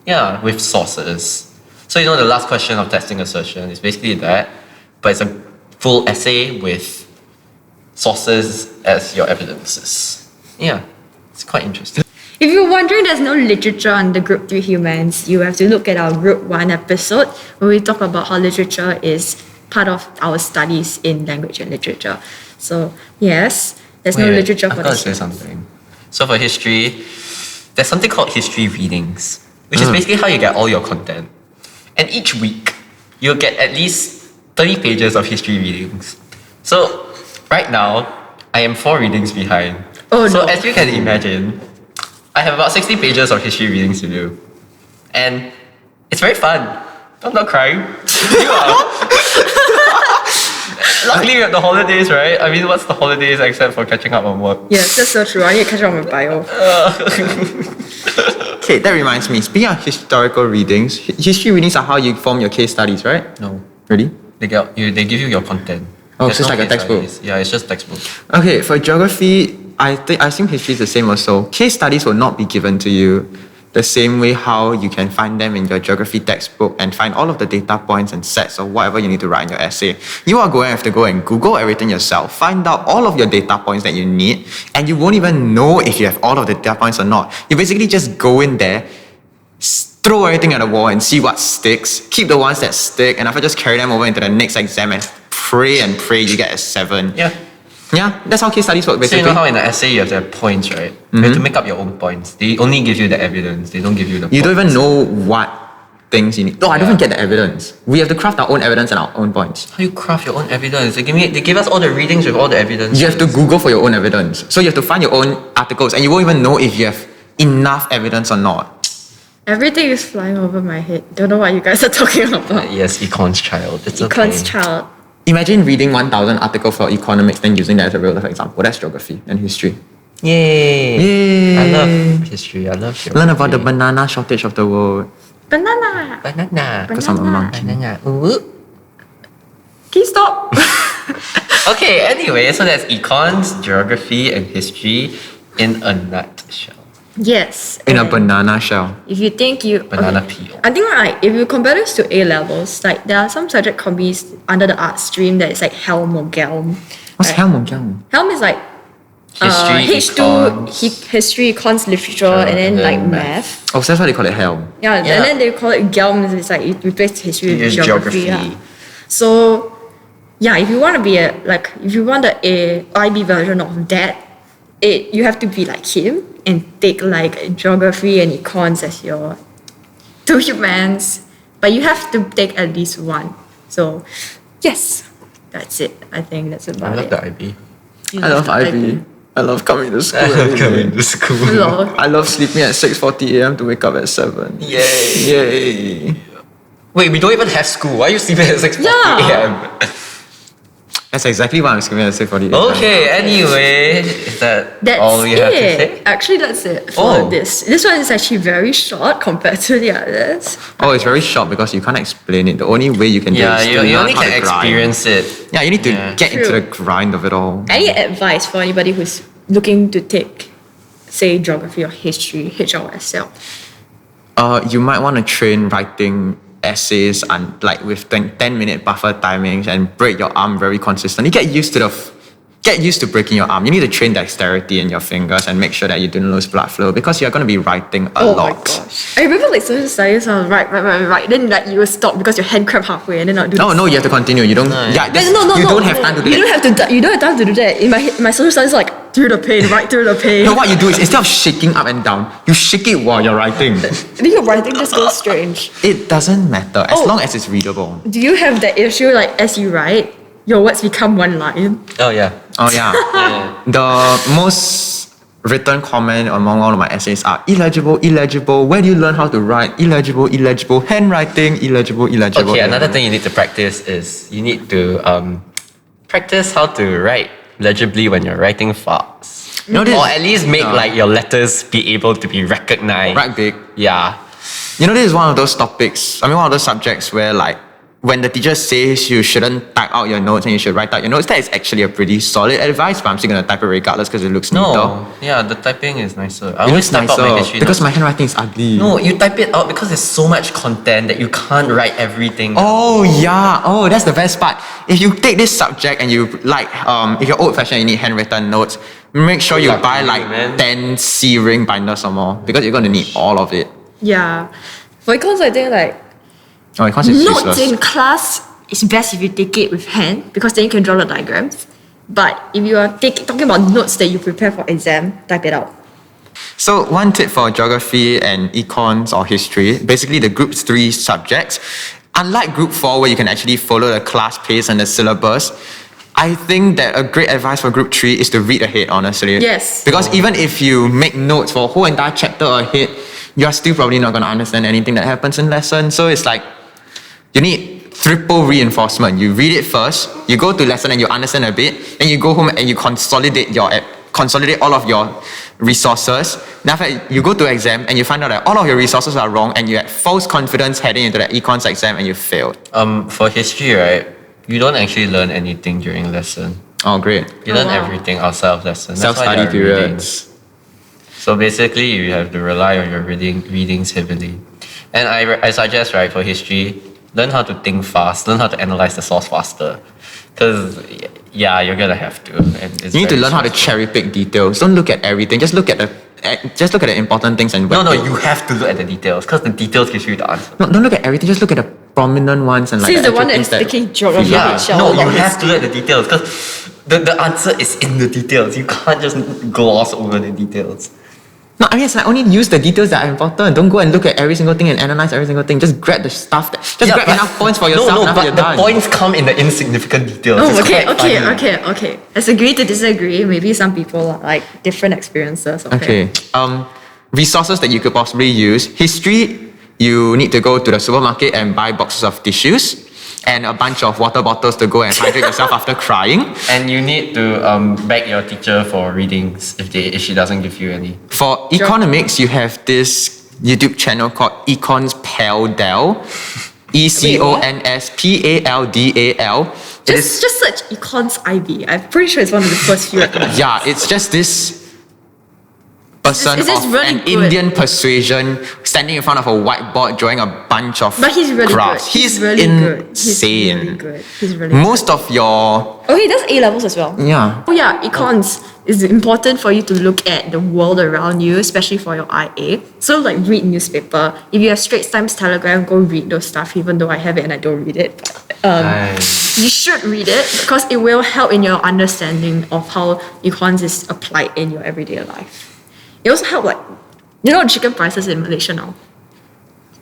Speaker 1: Yeah, with sources. So you know the last question of testing assertion is basically that, but it's a full essay with sources as your evidences. Yeah, it's quite interesting.
Speaker 2: If you're wondering there's no literature on the Group 3 Humans, you have to look at our Group 1 episode where we talk about how literature is part of our studies in language and literature. So yes, there's no literature for
Speaker 1: I've got to
Speaker 2: this.
Speaker 1: say something. So for history, there's something called history readings, which is basically how you get all your content. And each week, you'll get at least 30 pages of history readings. So right now, I am 4 readings behind.
Speaker 2: Oh,
Speaker 1: so
Speaker 2: no.
Speaker 1: as you can imagine, I have about 60 pages of history readings to do. And it's very fun. I'm not crying. You are. Luckily, we have the holidays, right? I mean, what's the holidays except for catching up on work?
Speaker 2: Yes, that's so true. I need to catch up on my bio.
Speaker 3: Okay, that reminds me. Speaking of historical readings, history readings are how you form your case studies, right?
Speaker 1: No.
Speaker 3: Really?
Speaker 1: They give you your content.
Speaker 3: Oh,
Speaker 1: There's
Speaker 3: it's just like a
Speaker 1: case
Speaker 3: textbook.
Speaker 1: studies. Yeah, it's just textbook.
Speaker 3: Okay, for geography, I assume history is the same also. Case studies will not be given to you the same way how you can find them in your geography textbook and find all of the data points and sets or whatever you need to write in your essay. You are going to have to go and Google everything yourself, find out all of your data points that you need, and you won't even know if you have all of the data points or not. You basically just go in there, throw everything at the wall and see what sticks, keep the ones that stick, and after just carry them over into the next exam and pray you get a 7.
Speaker 1: Yeah.
Speaker 3: Yeah, that's how case studies work
Speaker 1: So
Speaker 3: basically.
Speaker 1: you know how in the essay you have the points, right? You have to make up your own points. They only give you the evidence. They don't give you the
Speaker 3: You
Speaker 1: points.
Speaker 3: don't even know what things you need. No, I don't even get the evidence. We have to craft our own evidence and our own points.
Speaker 1: How you craft your own evidence? They give us all the readings with all the evidence.
Speaker 3: You have to Google for your own evidence. So you have to find your own articles and you won't even know if you have enough evidence or not.
Speaker 2: Everything is flying over my head. Don't know what you guys are talking about.
Speaker 1: Yes, Econ's child. It's
Speaker 2: Econ's
Speaker 1: okay.
Speaker 2: child.
Speaker 3: Imagine reading 1,000 articles for economics and using that as a real life example. That's geography and history.
Speaker 1: Yay!
Speaker 3: Yay!
Speaker 1: I love history. I love geography.
Speaker 3: Learn about the banana shortage of the world.
Speaker 2: Banana.
Speaker 1: banana.
Speaker 3: Because I'm a monkey.
Speaker 1: Banana. Ooh.
Speaker 2: Can you stop?
Speaker 1: Okay, anyway, so that's econs, geography, and history in a nutshell.
Speaker 2: Yes.
Speaker 3: In a
Speaker 2: and
Speaker 3: banana shell.
Speaker 2: If you think you
Speaker 1: Banana peel.
Speaker 2: I think if you compare this to A levels, like there are some subject combis under the art stream that is like Helm or Gelm.
Speaker 3: What's
Speaker 2: right?
Speaker 3: Helm and Gelm?
Speaker 2: Helm is like
Speaker 1: History,
Speaker 2: H2
Speaker 1: econs.
Speaker 2: history, econs, literature, and then like math.
Speaker 3: Oh, so that's why they call it Helm.
Speaker 2: Yeah,
Speaker 1: Yeah.
Speaker 2: and then they call it Gelm. It's like you replace history with
Speaker 1: It's
Speaker 2: geography. Yeah. So yeah, if you want to be if you want a IB version of that, you have to be like him and take like geography and econs as your 2 humans, but you have to take at least one. So yes, that's it. I think that's
Speaker 1: I
Speaker 2: about
Speaker 1: love
Speaker 2: it.
Speaker 1: the IB.
Speaker 3: I love IB. I love coming to school.
Speaker 1: I love
Speaker 3: every day.
Speaker 1: coming to school.
Speaker 2: Hello.
Speaker 3: I love sleeping at 6:40 a.m. to wake up at 7.
Speaker 1: Yay!
Speaker 3: Yay!
Speaker 1: Wait, we don't even have school. Why are you sleeping at 6:40
Speaker 2: Yeah.
Speaker 1: a.m.?
Speaker 3: That's exactly why I'm sleeping at 6:40 a.m.
Speaker 1: Okay, anyway, is that
Speaker 2: That's
Speaker 1: all we have to
Speaker 2: it.
Speaker 1: say?
Speaker 2: Actually, that's it for
Speaker 1: Oh.
Speaker 2: this. This one is actually very short compared to the others.
Speaker 3: Oh, it's very short because you can't explain it. The only way you can do
Speaker 1: Yeah,
Speaker 3: it is
Speaker 1: you
Speaker 3: to learn
Speaker 1: only
Speaker 3: how
Speaker 1: can
Speaker 3: to grind.
Speaker 1: experience it.
Speaker 3: Yeah, you need to
Speaker 1: Yeah.
Speaker 3: get into
Speaker 2: True.
Speaker 3: the grind of it all.
Speaker 2: Any advice for anybody who's looking to take, say, geography or history, HLSL?
Speaker 3: You might want to train writing essays and like with 10-minute buffer timings and break your arm very consistently. Get used to breaking your arm. You need to train dexterity in your fingers and make sure that you don't lose blood flow because you're going to be writing a
Speaker 2: Oh
Speaker 3: lot.
Speaker 2: my gosh. I remember like social studies, I was right. Then like you will stop because your hand cramp halfway and then not do
Speaker 3: No,
Speaker 2: this.
Speaker 3: no, you have to continue. You don't.
Speaker 1: No,
Speaker 3: Yeah,
Speaker 1: yeah.
Speaker 3: you don't have time to do
Speaker 2: You
Speaker 3: that.
Speaker 2: don't have to. You don't have time to do that. In my social studies, like through the pain, right through the pain.
Speaker 3: No, what you do is instead of shaking up and down, you shake it while you're writing.
Speaker 2: Then your writing just goes strange.
Speaker 3: It doesn't matter as
Speaker 2: Oh.
Speaker 3: long as it's readable.
Speaker 2: Do you have that issue like as you write, your words become one line?
Speaker 1: Oh yeah.
Speaker 3: Oh yeah.
Speaker 1: Yeah.
Speaker 3: The most written comment among all of my essays are illegible, illegible. Where do you learn how to write? Illegible, illegible. Handwriting, illegible, illegible.
Speaker 1: Okay, another thing you need to practice is you need to practice how to write legibly when you're writing fast.
Speaker 3: You know
Speaker 1: Or at least make like your letters be able to be recognized.
Speaker 3: right big.
Speaker 1: Yeah.
Speaker 3: You know, this is one of those topics, one of those subjects where like, when the teacher says you shouldn't type out your notes and you should write out your notes, that is actually a pretty solid advice, but I'm still going to type it regardless because it looks neater.
Speaker 1: No. Yeah, the typing is nicer. I
Speaker 3: It
Speaker 1: always
Speaker 3: looks
Speaker 1: type out my
Speaker 3: nicer
Speaker 1: history
Speaker 3: because
Speaker 1: notes.
Speaker 3: my handwriting is ugly.
Speaker 1: No, you type it out because there's so much content that you can't write everything.
Speaker 3: Oh yeah, oh that's the best part. If you take this subject and you like, if you're old fashioned and you need handwritten notes, make sure you
Speaker 1: Lucky
Speaker 3: buy
Speaker 1: you,
Speaker 3: like
Speaker 1: man.
Speaker 3: 10 C-ring binders or more because you're going to need all of it.
Speaker 2: Yeah. For econs, I think like
Speaker 3: Oh, because it's
Speaker 2: notes
Speaker 3: useless.
Speaker 2: in class is best if you take it with hand because then you can draw the diagrams. But if you are talking about notes that you prepare for exam, type it out.
Speaker 3: So one tip for geography and econs or history, basically the group 3 subjects, unlike group 4 where you can actually follow the class pace and the syllabus, I think that a great advice for group 3 is to read ahead, honestly.
Speaker 2: Yes.
Speaker 3: Because even if you make notes for a whole entire chapter ahead, you're still probably not going to understand anything that happens in lesson. So it's like, you need triple reinforcement. You read it first, you go to lesson and you understand a bit, then you go home and you consolidate all of your resources. Then after that, you go to exam and you find out that all of your resources are wrong and you had false confidence heading into the econs exam and you failed.
Speaker 1: For history, right, you don't actually learn anything during lesson.
Speaker 3: Oh, great.
Speaker 1: You learn
Speaker 2: wow.
Speaker 1: everything outside of lesson. That's why
Speaker 3: Self-study
Speaker 1: there are readings.
Speaker 3: periods.
Speaker 1: So basically, you have to rely on your readings heavily. And I suggest, right, for history, learn how to think fast, learn how to analyze the source faster. Because, yeah, you're going to have to. And it's
Speaker 3: You need to
Speaker 1: very
Speaker 3: learn how to
Speaker 1: stressful.
Speaker 3: cherry pick details. Don't look at everything. Just look at the important things and
Speaker 1: No, you have to look at the details because the details gives you the answer.
Speaker 3: No, don't look at everything. Just look at the prominent ones and like.
Speaker 2: Since the
Speaker 3: actual
Speaker 2: one
Speaker 3: things
Speaker 2: that's taking geography,
Speaker 1: Yeah,
Speaker 2: shall
Speaker 1: no,
Speaker 2: a lot
Speaker 1: you
Speaker 2: of
Speaker 1: have to look at the details because the answer is in the details. You can't just gloss over the details.
Speaker 3: No, I mean, it's like only use the details that are important. Don't go and look at every single thing and analyze every single thing. Just grab the stuff. Grab
Speaker 1: but-
Speaker 3: enough points for yourself.
Speaker 1: No,
Speaker 3: and after
Speaker 1: but
Speaker 3: you're
Speaker 1: the
Speaker 3: done.
Speaker 1: points come in the insignificant details.
Speaker 2: Oh,
Speaker 1: It's
Speaker 2: okay,
Speaker 1: quite funny.
Speaker 2: okay. Let's agree to disagree. Maybe some people are like different experiences.
Speaker 3: Okay. Resources that you could possibly use. History, you need to go to the supermarket and buy boxes of tissues and a bunch of water bottles to go and hydrate yourself after crying.
Speaker 1: And you need to beg your teacher for readings if she doesn't give you any.
Speaker 3: For economics, you have this YouTube channel called Econs Paldal. ECONSPALDAL. It is-
Speaker 2: Just search econs IB. I'm pretty sure it's one of the first few.
Speaker 3: Yeah, it's just this person
Speaker 2: It's just
Speaker 3: of
Speaker 2: really
Speaker 3: an
Speaker 2: good.
Speaker 3: Indian persuasion standing in front of a whiteboard drawing a bunch of
Speaker 2: But he's really
Speaker 3: graphs.
Speaker 2: good.
Speaker 3: He's
Speaker 2: really good.
Speaker 3: insane.
Speaker 2: He's really good. He's really good.
Speaker 3: Most of your
Speaker 2: Oh, he does A levels as well.
Speaker 3: yeah.
Speaker 2: Oh yeah, econs is important for you to look at the world around you, especially for your IA. So like read newspaper. If you have Straits Times Telegram, go read those stuff. Even though I have it and I don't read it, but, you should read it because it will help in your understanding of how econs is applied in your everyday life. It also help like chicken prices in Malaysia now.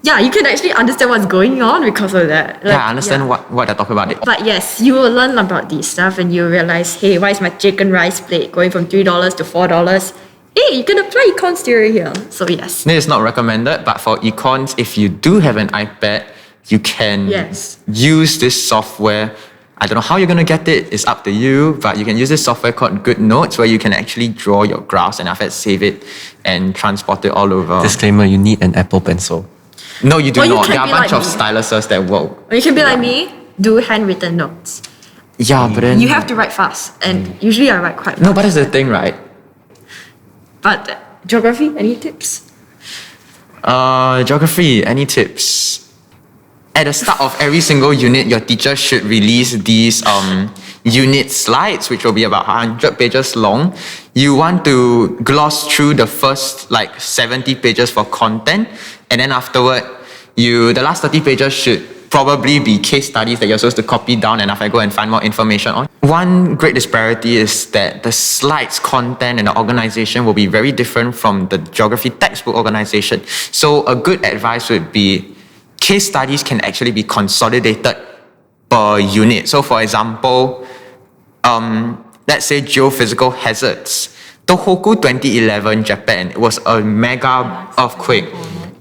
Speaker 2: Yeah, you can actually understand what's going on because of that. Like,
Speaker 3: Yeah, I understand what they're talking about.
Speaker 2: But yes, you will learn about these stuff and you realize, hey, why is my chicken rice plate going from $3 to $4? Hey, you can apply econs theory here. So yes.
Speaker 3: This is not recommended, but for econs, if you do have an iPad, you can
Speaker 2: Yes.
Speaker 3: use this software. I don't know how you're going to get it, it's up to you, but you can use this software called Good Notes where you can actually draw your graphs and after that save it and transport it all over.
Speaker 1: Disclaimer, you need an Apple Pencil.
Speaker 3: No, you do
Speaker 2: Or you
Speaker 3: not.
Speaker 2: can
Speaker 3: There are a
Speaker 2: be
Speaker 3: bunch
Speaker 2: like
Speaker 3: of
Speaker 2: me.
Speaker 3: styluses that work.
Speaker 2: Or you can be like me, do handwritten notes.
Speaker 3: Yeah, but then...
Speaker 2: You have to write fast. And usually I write quite fast.
Speaker 3: No, but that's the thing, right?
Speaker 2: But geography, any tips?
Speaker 3: Geography, any tips? At the start of every single unit, your teacher should release these unit slides, which will be about 100 pages long. You want to gloss through the first 70 pages for content, and then afterward, the last 30 pages should probably be case studies that you're supposed to copy down and after go and find more information on. One great disparity is that the slides, content, and the organization will be very different from the geography textbook organization. So a good advice would be case studies can actually be consolidated per unit. So for example, let's say geophysical hazards. Tohoku 2011 Japan, it was a mega earthquake.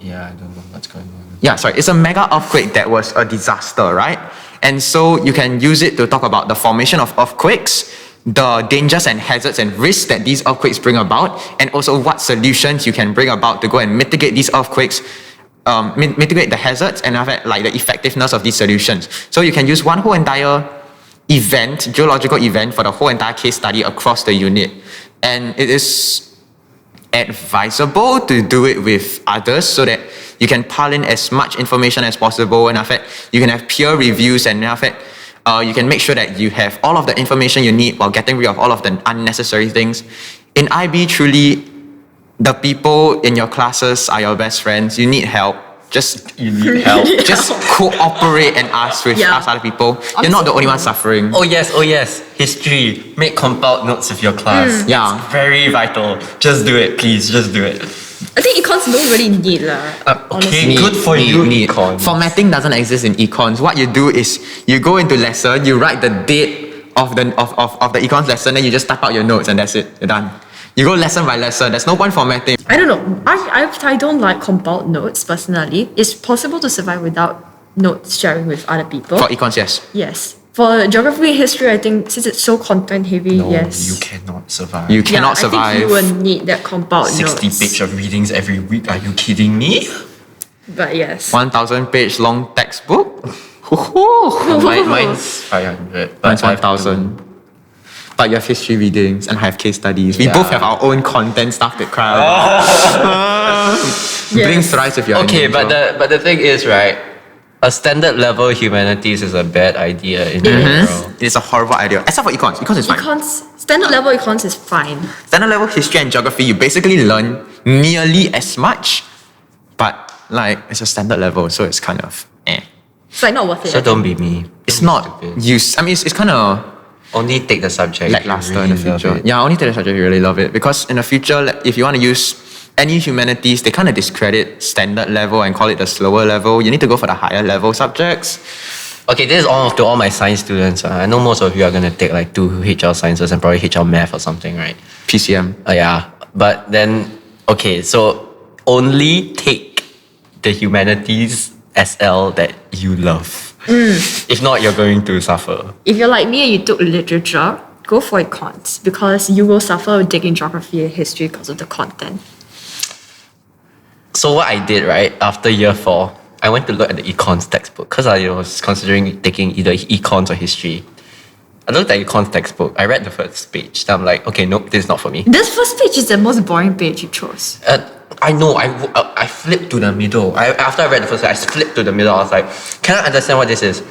Speaker 1: Yeah, I don't know what's going on.
Speaker 3: Yeah, sorry, it's a mega earthquake that was a disaster, right? And so you can use it to talk about the formation of earthquakes, the dangers and hazards and risks that these earthquakes bring about, and also what solutions you can bring about to go and mitigate these earthquakes, mitigate the hazards and like the effectiveness of these solutions. So you can use one whole entire event, geological event, for the whole entire case study across the unit. And it is advisable to do it with others so that you can pile in as much information as possible, and after that, you can have peer reviews, and after that, you can make sure that you have all of the information you need while getting rid of all of the unnecessary things. In IB, truly, the people in your classes are your best friends. You need help.
Speaker 1: You need help.
Speaker 3: Just cooperate and ask other people. You're not the only one suffering.
Speaker 1: Oh yes. History. Make compiled notes with your class.
Speaker 3: Yeah.
Speaker 1: It's very vital. Just do it, please. Just do it.
Speaker 2: I think econs don't really need
Speaker 1: Okay, good for you, econs.
Speaker 3: Formatting doesn't exist in econs. What you do is you go into lesson, you write the date of the econs lesson, then you just type out your notes, and that's it. You're done. You go lesson by lesson. There's no point formatting.
Speaker 2: I don't know. I don't like compiled notes personally. It's possible to survive without notes sharing with other people.
Speaker 3: For econs, yes.
Speaker 2: Yes. For geography and history, I think since it's so content heavy,
Speaker 1: No,
Speaker 2: yes.
Speaker 1: you cannot survive.
Speaker 3: You cannot
Speaker 2: I
Speaker 3: survive.
Speaker 2: think you will need that compiled
Speaker 1: 60
Speaker 2: notes.
Speaker 1: pages of readings every week. Are you kidding me?
Speaker 2: But yes.
Speaker 3: 1,000-page long textbook.
Speaker 1: Mine's 500.
Speaker 3: Mine's 1,000. But you have history readings and I have case studies. We
Speaker 1: Yeah.
Speaker 3: both have our own content stuff to cry about. Blink thrice if you're
Speaker 1: Okay,
Speaker 3: an
Speaker 1: but
Speaker 3: angel.
Speaker 1: the thing is, right? A standard level humanities is a bad idea in general.
Speaker 3: It's a horrible idea. Except for econs. Econs is fine.
Speaker 2: Standard level econs is fine.
Speaker 3: Standard level history and geography, you basically learn nearly as much, but like it's a standard level, so it's kind of
Speaker 2: It's like not worth it.
Speaker 1: So don't be me.
Speaker 3: It's
Speaker 1: Don't be
Speaker 3: not
Speaker 1: stupid.
Speaker 3: use. I mean, it's kind of
Speaker 1: Only take the subject.
Speaker 3: lackluster
Speaker 1: you
Speaker 3: in the
Speaker 1: really love
Speaker 3: future.
Speaker 1: it.
Speaker 3: Yeah, only take the subject you really love it, because in the future, like, if you want to use any humanities, they kind of discredit standard level and call it the slower level. You need to go for the higher level subjects.
Speaker 1: Okay, this is all to all my science students. I know most of you are gonna take like 2 HR sciences and probably HR math or something, right?
Speaker 3: PCM.
Speaker 1: Yeah, but then okay, so only take the humanities SL that you love. If not, you're going to suffer.
Speaker 2: If you're like me and you took literature, go for econs because you will suffer taking geography and history because of the content.
Speaker 1: So what I did, right, after year 4, I went to look at the econs textbook because I was considering taking either econs or history. I looked at econs textbook. I read the first page. Then I'm like, okay, nope, this is not for me.
Speaker 2: This first page is the most boring page you chose.
Speaker 1: I know. I flipped to the middle. After I read the first page, I flipped to the middle. I was like, can I understand what this is?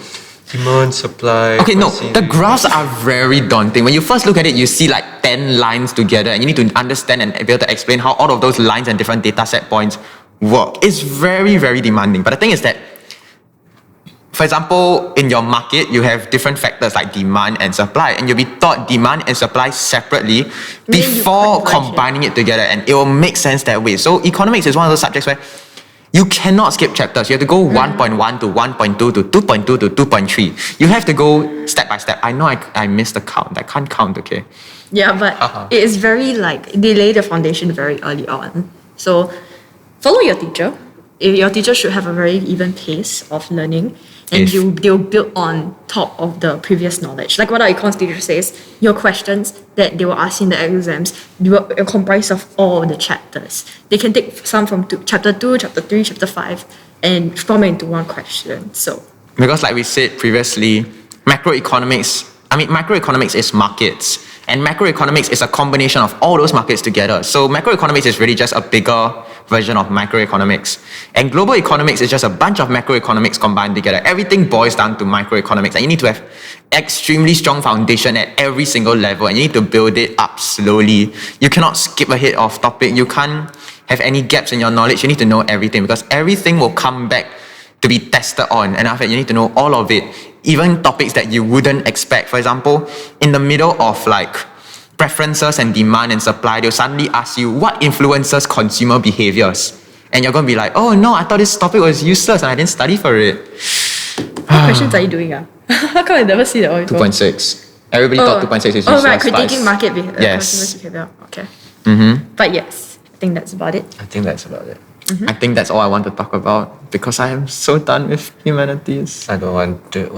Speaker 1: Demand, supply.
Speaker 3: Okay, no,
Speaker 1: pricing.
Speaker 3: the graphs are very daunting. When you first look at it, you see like 10 lines together, and you need to understand and be able to explain how all of those lines and different data set points work. It's very, very demanding. But the thing is that, for example, in your market, you have different factors like demand and supply, and you'll be taught demand and supply separately before combining it together, and it will make sense that way. So economics is one of those subjects where you cannot skip chapters. You have to go 1.1 to 1.2 to 2.2 to 2.3. You have to go step by step. I know I missed the count. I can't count, okay?
Speaker 2: Yeah, but it is very like, they lay the foundation very early on. So follow your teacher. If your teacher should have a very even pace of learning, and they'll build on top of the previous knowledge. Like what our econs teacher says, your questions that they will ask in the exams will comprise of all the chapters. They can take some from chapter 2, chapter 3, chapter 5, and form it into one question. So
Speaker 3: because like we said previously, macroeconomics is markets, and macroeconomics is a combination of all those markets together. So macroeconomics is really just a bigger version of microeconomics, and global economics is just a bunch of macroeconomics combined together. Everything boils down to microeconomics, and you need to have extremely strong foundation at every single level, and you need to build it up slowly. You cannot skip ahead of topic. You can't have any gaps in your knowledge. You need to know everything, because everything will come back to be tested on, and after that you need to know all of it, even topics that you wouldn't expect. For example, in the middle of like preferences and demand and supply, they'll suddenly ask you what influences consumer behaviors, and you're going to be like, oh no, I thought this topic was useless and I didn't study for it.
Speaker 2: what questions are you doing? How come I never see that one before?
Speaker 3: 2.6. Everybody thought 2.6 is useless.
Speaker 2: Oh right,
Speaker 3: but
Speaker 2: critiquing market behavior.
Speaker 3: Yes.
Speaker 2: Consumer behavior. Okay. But yes, I think that's about it.
Speaker 1: I think that's about it.
Speaker 3: I think that's all I want to talk about because I am so done with humanities.
Speaker 1: I don't want to.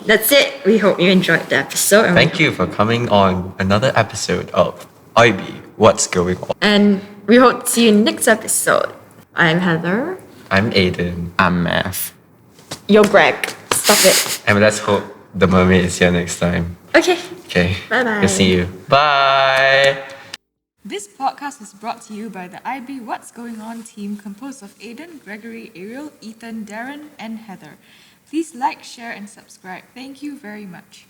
Speaker 2: That's it. We hope you enjoyed the episode. And
Speaker 1: Thank you for coming on another episode of IB. What's going on?
Speaker 2: And we hope to see you next episode. I'm Heather.
Speaker 1: I'm Aiden.
Speaker 3: I'm math.
Speaker 2: You're Greg. Stop it.
Speaker 1: And let's hope the mermaid is here next time.
Speaker 2: Okay.
Speaker 1: Okay.
Speaker 2: Bye-bye.
Speaker 1: We'll see you. Bye.
Speaker 2: This podcast is brought to you by the IB What's Going On team composed of Aeden, Gregory, Ariel, Ethan, Darren, and Heather. Please like, share, and subscribe. Thank you very much.